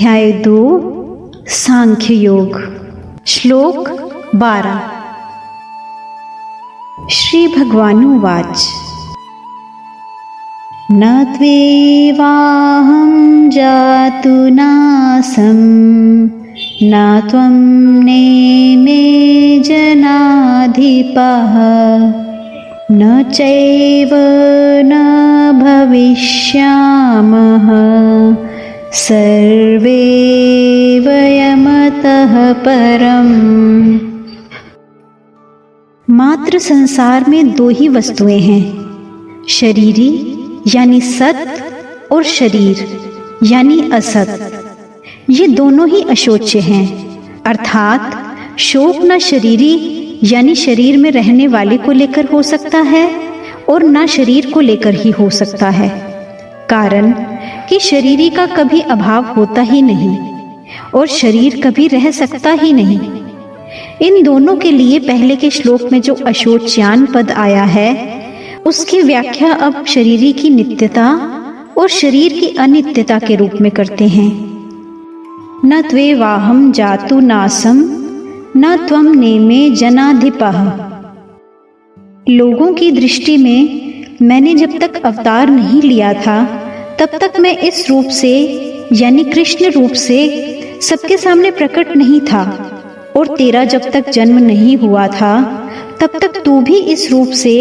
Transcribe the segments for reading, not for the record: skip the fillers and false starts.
अध्याय 2 सांख्य योग। श्लोक 12। श्री भगवानुवाच न त्वेवाहं जातु नासं न त्वं नेमे जनाधिपः न चैव न भविष्यामः सर्वे वयमतः परम्। मात्र संसार में दो ही वस्तुएं हैं, शरीरी यानी सत और शरीर यानी असत। ये दोनों ही अशोच्य हैं, अर्थात शोक न शरीरी यानी शरीर में रहने वाले को लेकर हो सकता है और न शरीर को लेकर ही हो सकता है, कारण कि शरीरी का कभी अभाव होता ही नहीं और शरीर कभी रह सकता ही नहीं। इन दोनों के लिए पहले के श्लोक में जो अशोच्यान पद आया है उसकी व्याख्या अब शरीरी की नित्यता और शरीर की अनित्यता के रूप में करते हैं। न त्वेवाहं जातु नासं न त्वं नेमे जनाधिपः। लोगों की दृष्टि में मैंने जब तक अवतार नहीं लिया था तब तक मैं इस रूप से यानी कृष्ण रूप से सबके सामने प्रकट नहीं था, और तेरा जब तक जन्म नहीं हुआ था तब तक तू भी इस रूप से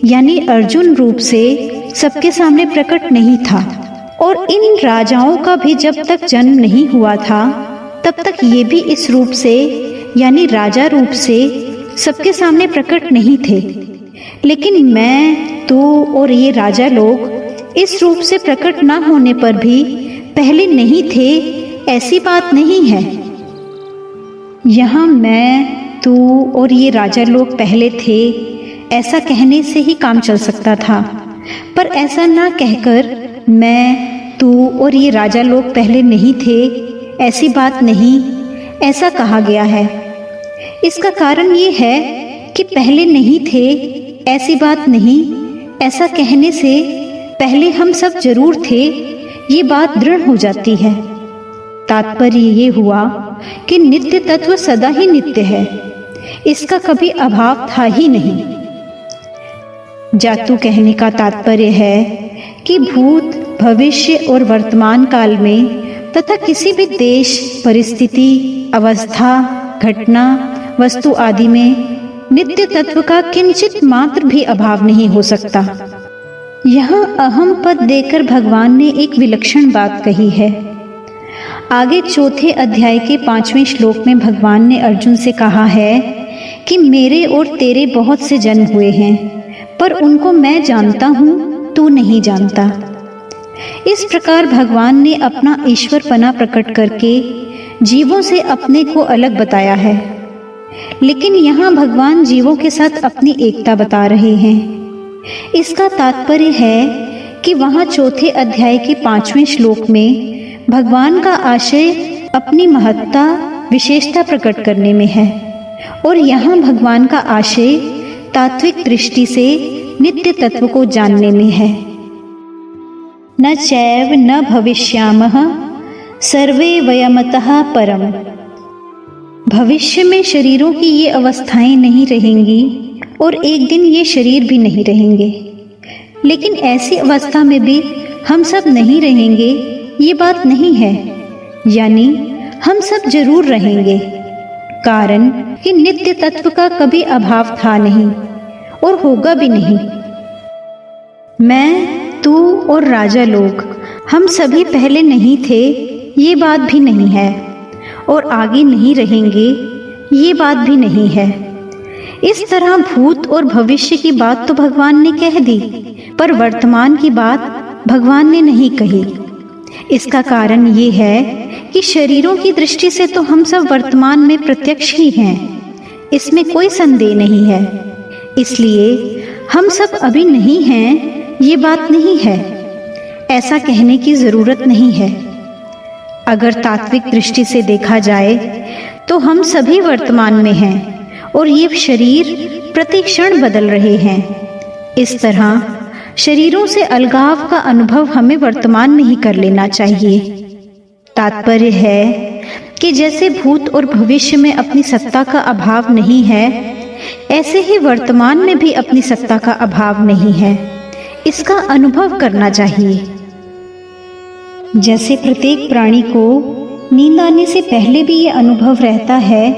यानी अर्जुन रूप से सबके सामने प्रकट नहीं था, और इन राजाओं का भी जब तक जन्म नहीं हुआ था तब तक ये भी इस रूप से यानी राजा रूप से सबके सामने प्रकट नहीं थे। लेकिन मैं, तू और ये राजा लोग इस रूप से प्रकट न होने पर भी पहले नहीं थे, ऐसी बात नहीं है। यहाँ मैं, तू और ये राजा लोग पहले थे ऐसा कहने से ही काम चल सकता था, पर ऐसा ना कहकर मैं, तू और ये राजा लोग पहले नहीं थे ऐसी बात नहीं, ऐसा कहा गया है। इसका कारण ये है कि पहले नहीं थे ऐसी बात नहीं, ऐसा कहने से पहले हम सब जरूर थे ये बात दृढ़ हो जाती है। तात्पर्य ये हुआ कि नित्य तत्व सदा ही नित्य है, इसका कभी अभाव था ही नहीं। जातु कहने का तात्पर्य है कि भूत, भविष्य और वर्तमान काल में तथा किसी भी देश, परिस्थिति, अवस्था, घटना, वस्तु आदि में नित्य तत्व का किंचित मात्र भी अभाव नहीं हो सकता। यहाँ अहम पद देकर भगवान ने एक विलक्षण बात कही है। आगे चौथे अध्याय के 5वें श्लोक में भगवान ने अर्जुन से कहा है कि मेरे और तेरे बहुत से जन्म हुए हैं, पर उनको मैं जानता हूँ, तू नहीं जानता। इस प्रकार भगवान ने अपना ईश्वरपना प्रकट करके जीवों से अपने को अलग बताया है। लेकिन यहाँ भगवान जीवों के साथ अपनी एकता बता रहे हैं। इसका तात्पर्य है कि वहाँ चौथे अध्याय के 5वें श्लोक में भगवान का आशय अपनी महत्ता, विशेषता प्रकट करने में है, और यहाँ भगवान का आशय तात्विक दृष्टि से नित्य तत्व को जानने में है। न चैव न भविष्यामः सर्वे वयमतः परम्। भविष्य में शरीरों की ये अवस्थाएं नहीं रहेंगी और एक दिन ये शरीर भी नहीं रहेंगे, लेकिन ऐसी अवस्था में भी हम सब नहीं रहेंगे ये बात नहीं है, यानी हम सब जरूर रहेंगे, कारण कि नित्य तत्व का कभी अभाव था नहीं और होगा भी नहीं। मैं, तू और राजा लोग हम सभी पहले नहीं थे ये बात भी नहीं है, और आगे नहीं रहेंगे ये बात भी नहीं है। इस तरह भूत और भविष्य की बात तो भगवान ने कह दी, पर वर्तमान की बात भगवान ने नहीं कही। इसका कारण ये है कि शरीरों की दृष्टि से तो हम सब वर्तमान में प्रत्यक्ष ही हैं, इसमें कोई संदेह नहीं है। इसलिए हम सब अभी नहीं हैं ये बात नहीं है, ऐसा कहने की जरूरत नहीं है। अगर तात्विक दृष्टि से देखा जाए तो हम सभी वर्तमान में हैं और ये शरीर प्रति क्षण बदल रहे हैं। इस तरह शरीरों से अलगाव का अनुभव हमें वर्तमान में ही कर लेना चाहिए। तात्पर्य है कि जैसे भूत और भविष्य में अपनी सत्ता का अभाव नहीं है, ऐसे ही वर्तमान में भी अपनी सत्ता का अभाव नहीं है। इसका अनुभव करना चाहिए। जैसे प्रत्येक प्राणी को नींद आने से पहले भी ये अनुभव रहता है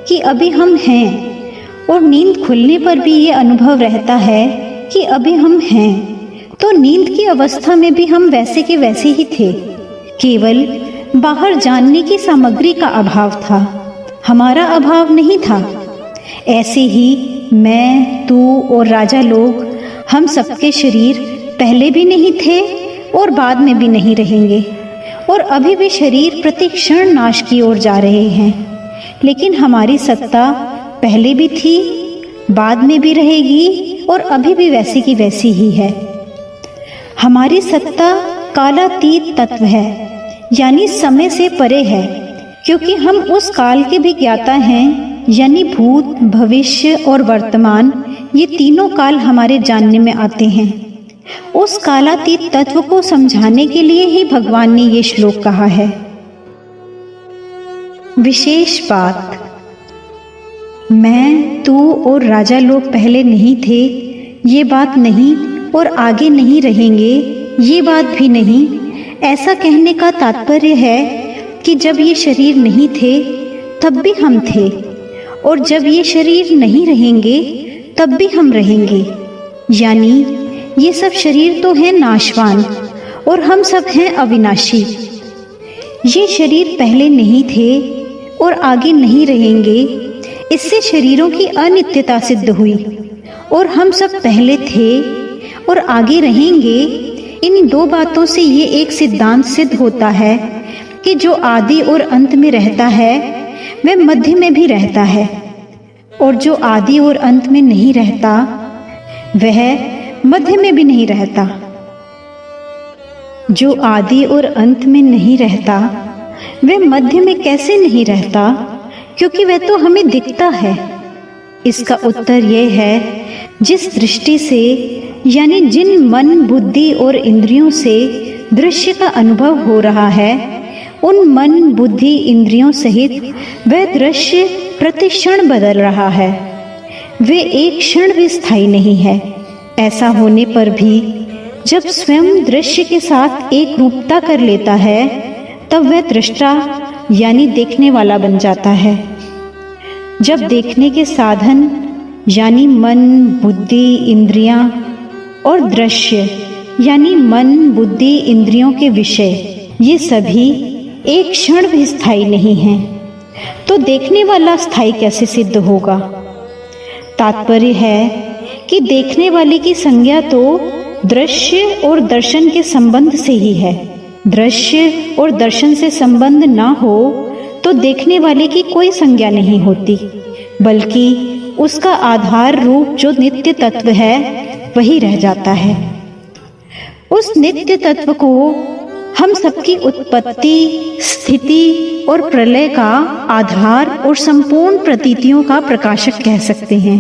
कि अभी हम हैं, और नींद खुलने पर भी ये अनुभव रहता है कि अभी हम हैं, तो नींद की अवस्था में भी हम वैसे के वैसे ही थे, केवल बाहर जानने की सामग्री का अभाव था, हमारा अभाव नहीं था। ऐसे ही मैं, तू और राजा लोग, हम सबके शरीर पहले भी नहीं थे और बाद में भी नहीं रहेंगे, और अभी भी शरीर प्रति क्षण नाश की ओर जा रहे हैं। लेकिन हमारी सत्ता पहले भी थी, बाद में भी रहेगी और अभी भी वैसी की वैसी ही है। हमारी सत्ता कालातीत तत्व है, यानी समय से परे है, क्योंकि हम उस काल के भी ज्ञाता हैं, यानी भूत, भविष्य और वर्तमान, ये तीनों काल हमारे जानने में आते हैं। उस कालातीत तत्व को समझाने के लिए ही भगवान ने ये श्लोक कहा है। विशेष बात, मैं, तू और राजा लोग पहले नहीं थे, ये बात नहीं, और आगे नहीं रहेंगे, ये बात भी नहीं। ऐसा कहने का तात्पर्य है कि जब ये शरीर नहीं थे तब भी हम थे, और जब ये शरीर नहीं रहेंगे तब भी हम रहेंगे। यानी ये सब शरीर तो हैं नाशवान और हम सब हैं अविनाशी। ये शरीर पहले नहीं थे और आगे नहीं रहेंगे, इससे शरीरों की अनित्यता सिद्ध हुई। और हम सब पहले थे और आगे रहेंगे, इन दो बातों से ये एक सिद्धांत सिद्ध होता है कि जो आदि और अंत में रहता है वह मध्य में भी रहता है, और जो आदि और अंत में नहीं रहता वह मध्य में भी नहीं रहता। जो आदि और अंत में नहीं रहता वह मध्य में कैसे नहीं रहता, क्योंकि वह तो हमें दिखता है। इसका उत्तर यह है, जिस दृष्टि से, यानी जिन मन, बुद्धि और इंद्रियों से दृश्य का अनुभव हो रहा है, उन मन, बुद्धि, इंद्रियों सहित वह दृश्य प्रतिक्षण बदल रहा है। वे एक क्षण भी स्थायी नहीं है। ऐसा होने पर भी जब स्वयं दृश्य के साथ एक रूपता कर लेता है, तब वह दृष्टा यानी देखने वाला बन जाता है। जब देखने के साधन यानी मन, बुद्धि, इंद्रियां और दृश्य यानी मन, बुद्धि, इंद्रियों के विषय, ये सभी एक क्षण भी स्थायी नहीं हैं, तो देखने वाला स्थायी कैसे सिद्ध होगा? तात्पर्य है कि देखने वाले की संज्ञा तो दृश्य और दर्शन के संबंध से ही है। दृश्य और दर्शन से संबंध ना हो तो देखने वाले की कोई संज्ञा नहीं होती, बल्कि उसका आधार रूप जो नित्य तत्व है वही रह जाता है। उस नित्य तत्व को हम सबकी उत्पत्ति, स्थिति और प्रलय का आधार और संपूर्ण प्रतीतियों का प्रकाशक कह सकते हैं।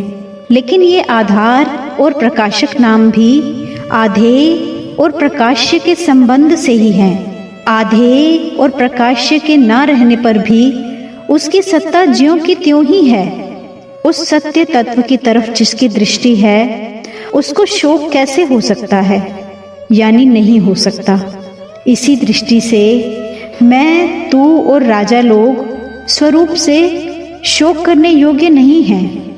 लेकिन ये आधार और प्रकाशक नाम भी आधेय और प्रकाश्य के संबंध से ही हैं। आधेय और प्रकाश्य के ना रहने पर भी उसकी सत्ता ज्यों की त्यों ही है। उस सत्य तत्व की तरफ जिसकी दृष्टि है उसको शोक कैसे हो सकता है, यानी नहीं हो सकता। इसी दृष्टि से मैं, तू और राजा लोग स्वरूप से शोक करने योग्य नहीं हैं।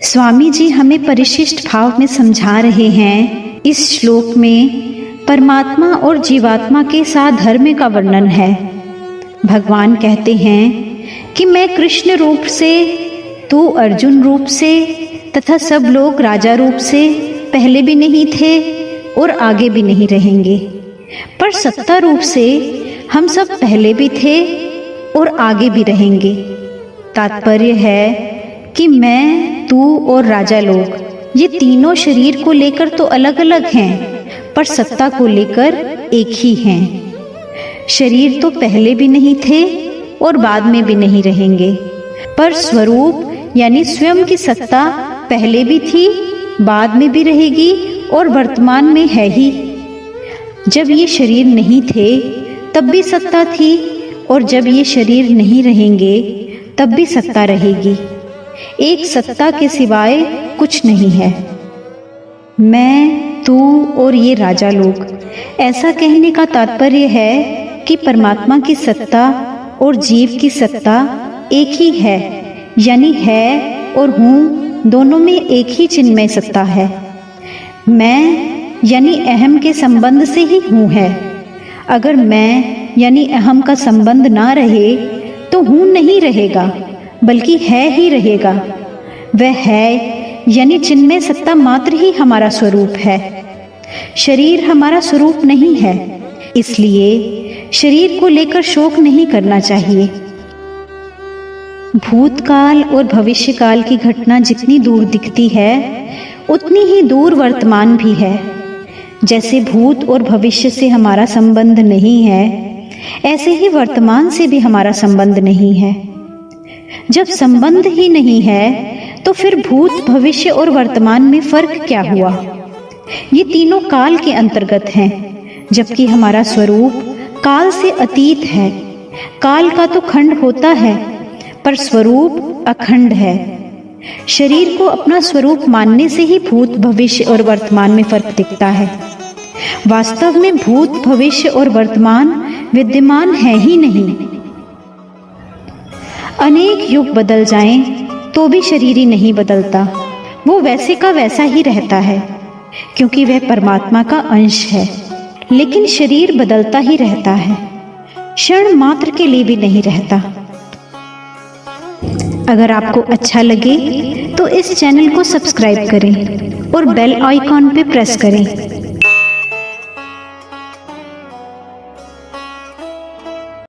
स्वामी जी हमें परिशिष्ट भाव में समझा रहे हैं। इस श्लोक में परमात्मा और जीवात्मा के साधर्म्य का वर्णन है। भगवान कहते हैं कि मैं कृष्ण रूप से, तू अर्जुन रूप से तथा सब लोग राजा रूप से पहले भी नहीं थे और आगे भी नहीं रहेंगे, पर सत्ता रूप से हम सब पहले भी थे और आगे भी रहेंगे। तात्पर्य है कि मैं, तू और राजा लोग ये तीनों शरीर को लेकर तो अलग अलग हैं, पर सत्ता को लेकर एक ही हैं। शरीर तो पहले भी नहीं थे और बाद में भी नहीं रहेंगे, पर स्वरूप यानी स्वयं की सत्ता पहले भी थी, बाद में भी रहेगी और वर्तमान में है ही। जब ये शरीर नहीं थे तब भी सत्ता थी, और जब ये शरीर नहीं रहेंगे तब भी सत्ता रहेगी। एक सत्ता के सिवाय कुछ नहीं है। मैं, तू और ये राजा लोग, ऐसा कहने का तात्पर्य है कि परमात्मा की सत्ता और जीव की सत्ता एक ही है, यानी है और हूँ दोनों में एक ही चिन्मय सत्ता है। मैं यानी अहम के संबंध से ही हूँ है। अगर मैं यानी अहम का संबंध ना रहे तो हूँ नहीं रहेगा, बल्कि है ही रहेगा। वह है यानी चिन्मय सत्ता मात्र ही हमारा स्वरूप है। शरीर हमारा स्वरूप नहीं है, इसलिए शरीर को लेकर शोक नहीं करना चाहिए। भूतकाल और भविष्यकाल की घटना जितनी दूर दिखती है उतनी ही दूर वर्तमान भी है। जैसे भूत और भविष्य से हमारा संबंध नहीं है, ऐसे ही वर्तमान से भी हमारा संबंध नहीं है। जब संबंध ही नहीं है तो फिर भूत, भविष्य और वर्तमान में फर्क क्या हुआ? ये तीनों काल के अंतर्गत हैं, जबकि हमारा स्वरूप काल से अतीत है। काल का तो खंड होता है, पर स्वरूप अखंड है। शरीर को अपना स्वरूप मानने से ही भूत, भविष्य और वर्तमान में फर्क दिखता है। वास्तव में भूत, भविष्य और वर्तमान विद्यमान है ही नहीं। अनेक युग बदल जाएं तो भी शरीर ही नहीं बदलता, वो वैसे का वैसा ही रहता है, क्योंकि वह परमात्मा का अंश है। लेकिन शरीर बदलता ही रहता है, क्षण मात्र के लिए भी नहीं रहता। अगर आपको अच्छा लगे तो इस चैनल को सब्सक्राइब करें और बेल आइकॉन पे प्रेस करें